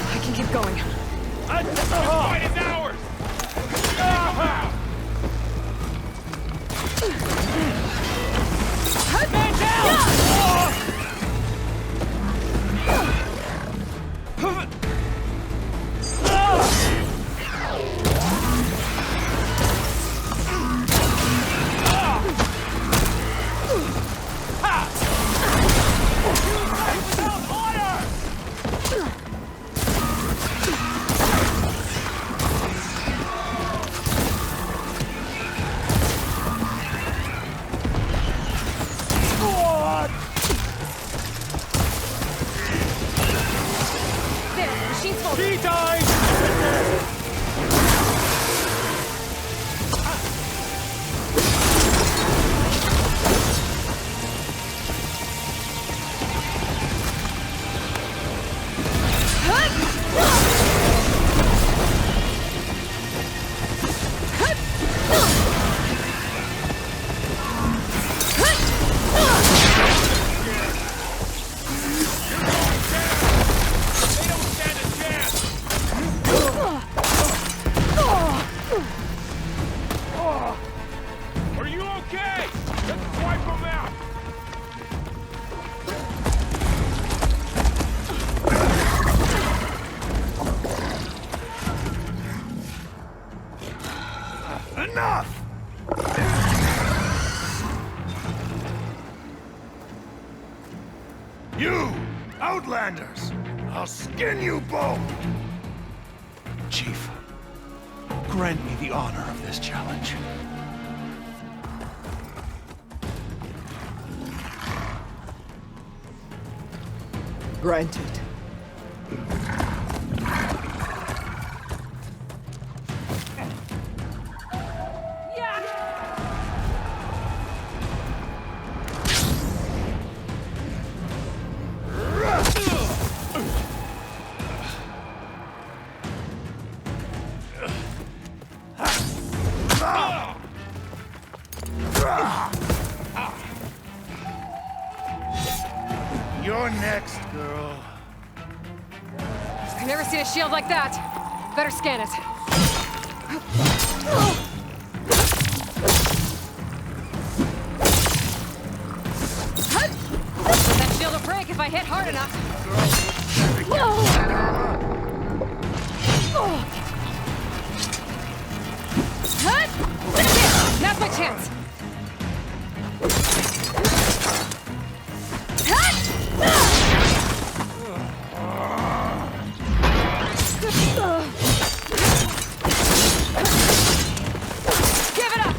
I can keep going. This fight is ours! Man down! He died! Are you okay? Let's wipe them out! Enough! You, Outlanders! I'll skin you both! Chief, grant me the honor of this challenge. Granted. You're next, girl. I've never seen a shield like that. Better scan it. That shield will break if I hit hard enough. Now's my chance. Give it up.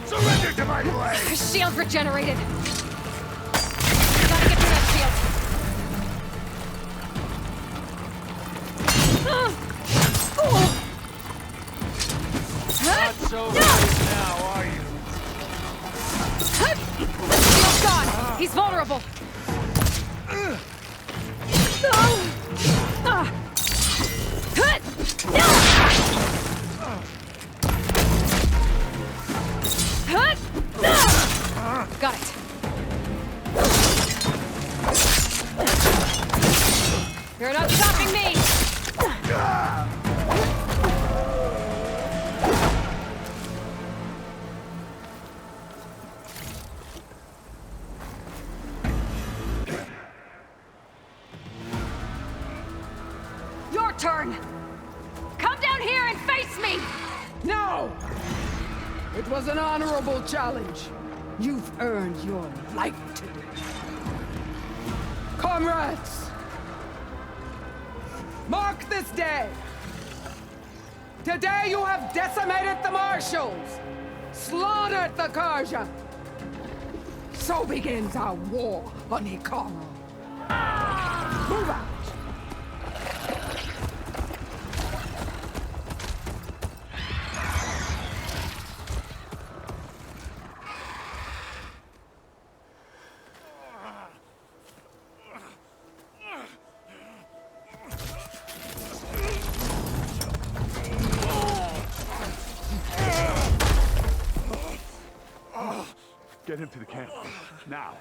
Surrender to my blade! Shield regenerated. Gotta get through that shield. Not so nice now, are you? Shield's gone. He's vulnerable. Got it. You're not stopping me. Your turn. Come down here and face me. No! It was an honorable challenge. You've earned your life today. Comrades! Mark this day! Today you have decimated the Marshals! Slaughtered the Karja! So begins our war on Hikaru. Move out! get him to the camp. Now.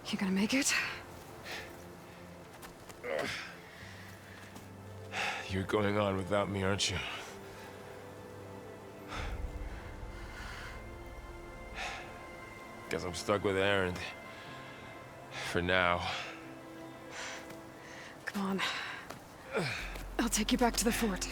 You gonna make it? You're going on without me, aren't you? Guess I'm stuck with Aaron. For now. Come on. I'll take you back to the fort.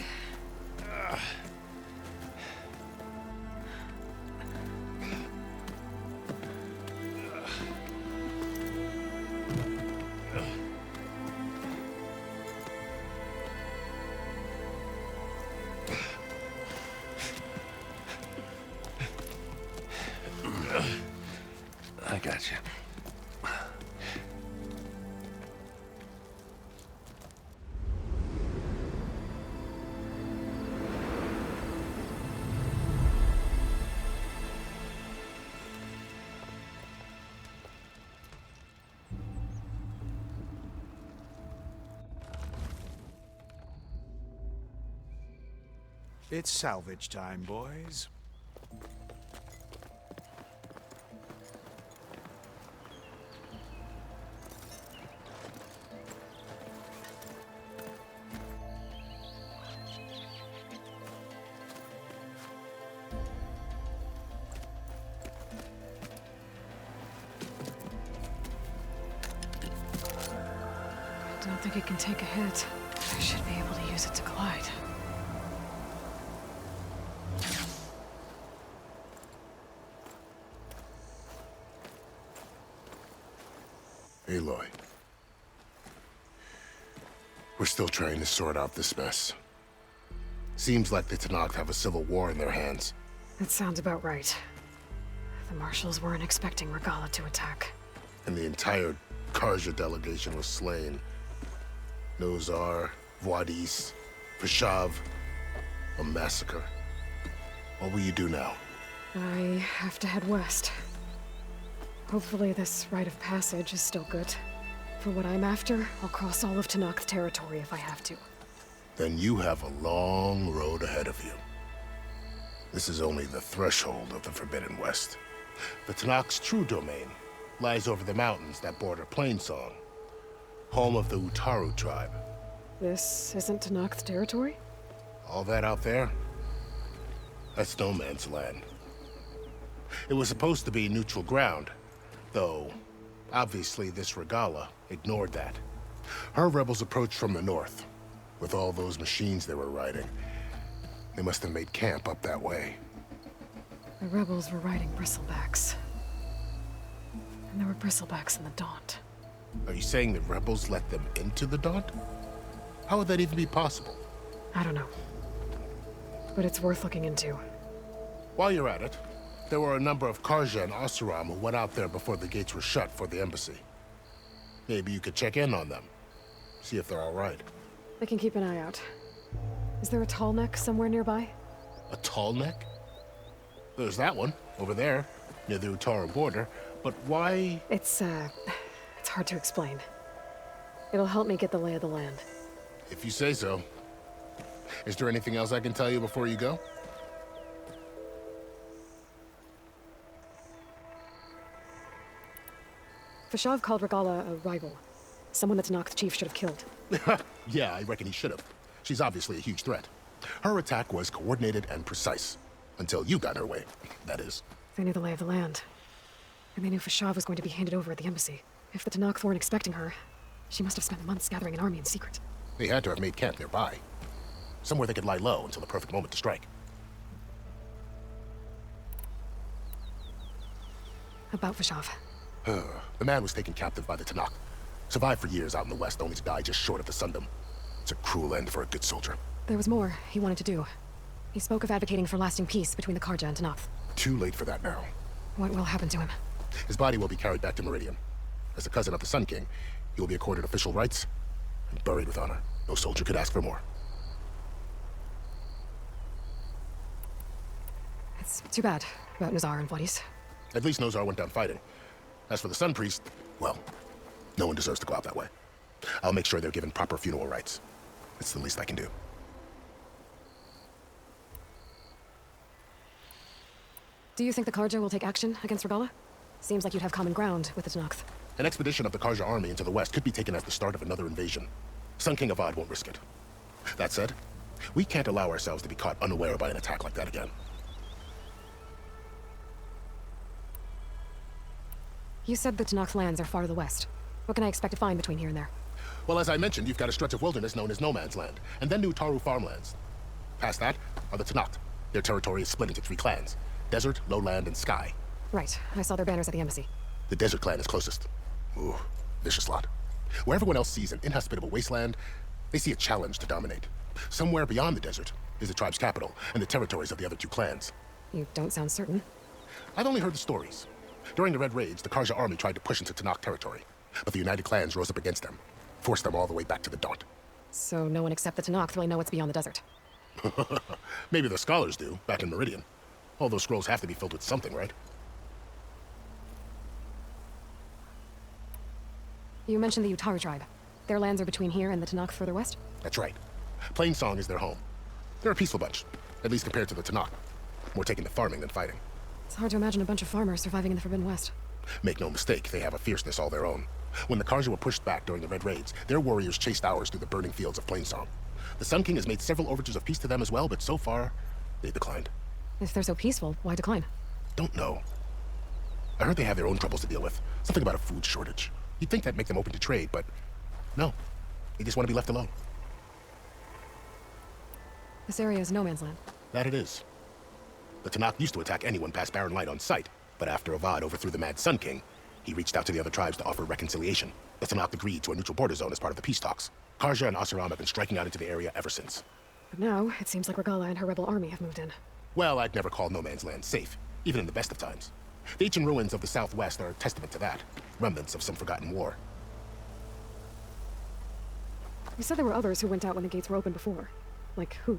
I got you. It's salvage time, boys. I don't think it can take a hit. I should be able to use it to glide. Aloy. We're still trying to sort out this mess. Seems like the Tenakth have a civil war in their hands. That sounds about right. The marshals weren't expecting Regalla to attack. And the entire Karja delegation was slain. Nozar, Voidis, Vashav, a massacre. What will you do now? I have to head west. Hopefully this rite of passage is still good. For what I'm after, I'll cross all of Tenakth territory if I have to. Then you have a long road ahead of you. This is only the threshold of the Forbidden West. The Tenakth's true domain lies over the mountains that border Plainsong, home of the Utaru tribe. This isn't Tenakth territory? All that out there? That's no man's land. It was supposed to be neutral ground, though obviously this Regalla ignored that. Her rebels approached from the north. With all those machines they were riding, they must have made camp up that way. The rebels were riding bristlebacks. And there were bristlebacks in the Daunt. Are you saying the rebels let them into the Daunt? How would that even be possible? I don't know. But it's worth looking into. While you're at it, there were a number of Karja and Oseram who went out there before the gates were shut for the embassy. Maybe you could check in on them. See if they're all right. I can keep an eye out. Is there a tall neck somewhere nearby? A tall neck? There's that one, over there, near the Utaru border. But why? It's hard to explain. It'll help me get the lay of the land. If you say so. Is there anything else I can tell you before you go? Vashav called Regalla a rival. Someone the Tenakth chief should have killed. Yeah, I reckon he should have. She's obviously a huge threat. Her attack was coordinated and precise. Until you got in her way, that is. They knew the lay of the land. And they knew Vashav was going to be handed over at the embassy. If the Tenakth weren't expecting her, she must have spent months gathering an army in secret. They had to have made camp nearby. Somewhere they could lie low until the perfect moment to strike. About Vashav. The man was taken captive by the Tenakth. Survived for years out in the west, only to die just short of the Sundom. It's a cruel end for a good soldier. There was more he wanted to do. He spoke of advocating for lasting peace between the Karja and Tenakth. Too late for that now. What will happen to him? His body will be carried back to Meridian. As the cousin of the Sun King, he will be accorded official rights and buried with honor. No soldier could ask for more. It's too bad about Nozar and Voidis. At least Nozar went down fighting. As for the Sun Priest, well, no one deserves to go out that way. I'll make sure they're given proper funeral rites. It's the least I can do. Do you think the Karja will take action against Regalla? Seems like you'd have common ground with the Tenakth. An expedition of the Karja army into the west could be taken as the start of another invasion. Sun King Avad won't risk it. That said, we can't allow ourselves to be caught unaware by an attack like that again. You said the Tenakth lands are far to the west. What can I expect to find between here and there? Well, as I mentioned, you've got a stretch of wilderness known as No Man's Land, and then New Taru farmlands. Past that are the Tenakth. Their territory is split into 3 clans: Desert, Lowland, and Sky. Right. I saw their banners at the embassy. The Desert clan is closest. Ooh, vicious lot. Where everyone else sees an inhospitable wasteland, they see a challenge to dominate. Somewhere beyond the desert is the tribe's capital and the territories of the other 2 clans. You don't sound certain. I've only heard the stories. During the Red Raids, the Karja army tried to push into Tenakth territory, but the United Clans rose up against them, forced them all the way back to the Daunt. So no one except the Tenakth really know what's beyond the desert. Maybe the scholars do, back in Meridian. All those scrolls have to be filled with something, right? You mentioned the Utaru tribe. Their lands are between here and the Tenakth further west? That's right. Plainsong is their home. They're a peaceful bunch, at least compared to the Tenakth. More taken to farming than fighting. It's hard to imagine a bunch of farmers surviving in the Forbidden West. Make no mistake, they have a fierceness all their own. When the Karja were pushed back during the Red Raids, their warriors chased ours through the burning fields of Plainsong. The Sun King has made several overtures of peace to them as well, but so far, they declined. If they're so peaceful, why decline? Don't know. I heard they have their own troubles to deal with. Something about a food shortage. You'd think that'd make them open to trade, but no. They just want to be left alone. This area is no man's land. That it is. The Tenakth used to attack anyone past Barren Light on sight, but after Avad overthrew the Mad Sun King, he reached out to the other tribes to offer reconciliation. The Tenakth agreed to a neutral border zone as part of the peace talks. Karja and Asuram have been striking out into the area ever since. But now, it seems like Regalla and her rebel army have moved in. Well, I'd never call No Man's Land safe, even in the best of times. The ancient ruins of the southwest are a testament to that. Remnants of some forgotten war. You said there were others who went out when the gates were open before. Like who?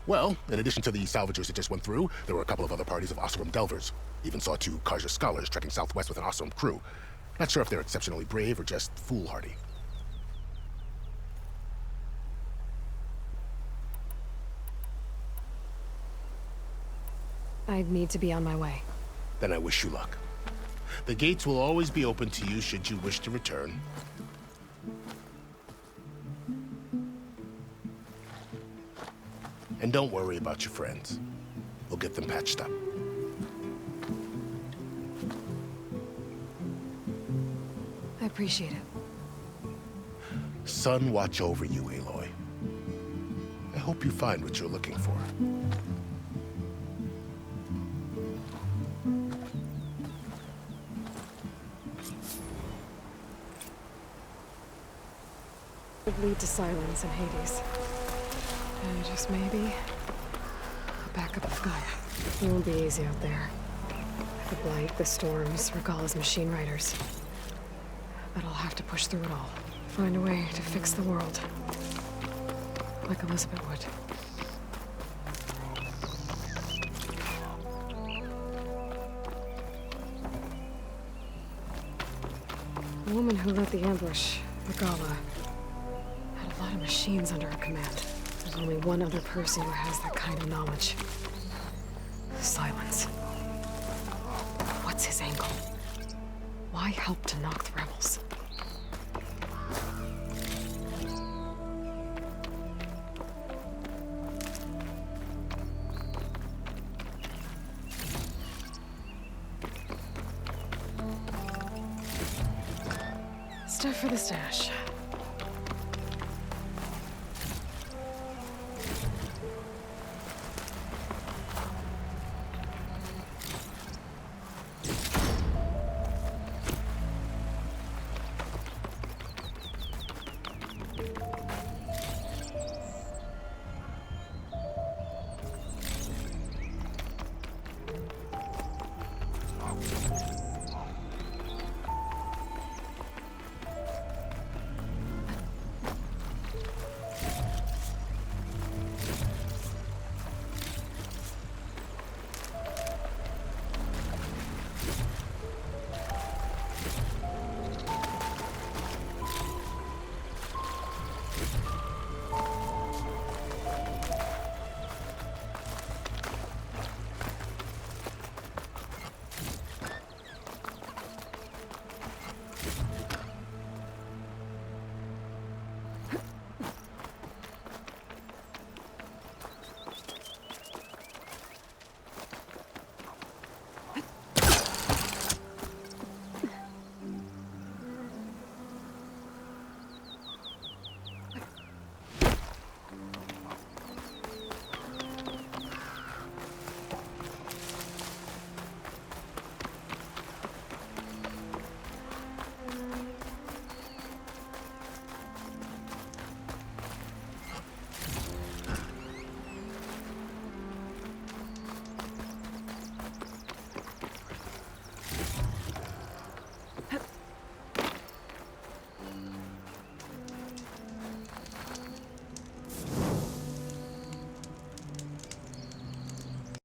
Well, in addition to the salvagers that just went through, there were a couple of other parties of Asuram delvers. Even saw 2 Karja scholars trekking southwest with an Asuram crew. Not sure if they're exceptionally brave or just foolhardy. I need to be on my way. Then I wish you luck. The gates will always be open to you should you wish to return. And don't worry about your friends. We'll get them patched up. I appreciate it. Sun watch over you, Aloy. I hope you find what you're looking for. Would lead to silence in Hades. And just maybe a backup of Gaia. It won't be easy out there. The blight, the storms, Regalla's machine riders. But I'll have to push through it all. Find a way to fix the world. Like Elizabeth would. The woman who led the ambush, Regalla, had a lot of machines under her command. There's only one other person who has that kind of knowledge. Silence. What's his angle? Why help Tenakth rebels? Stuff for the stash.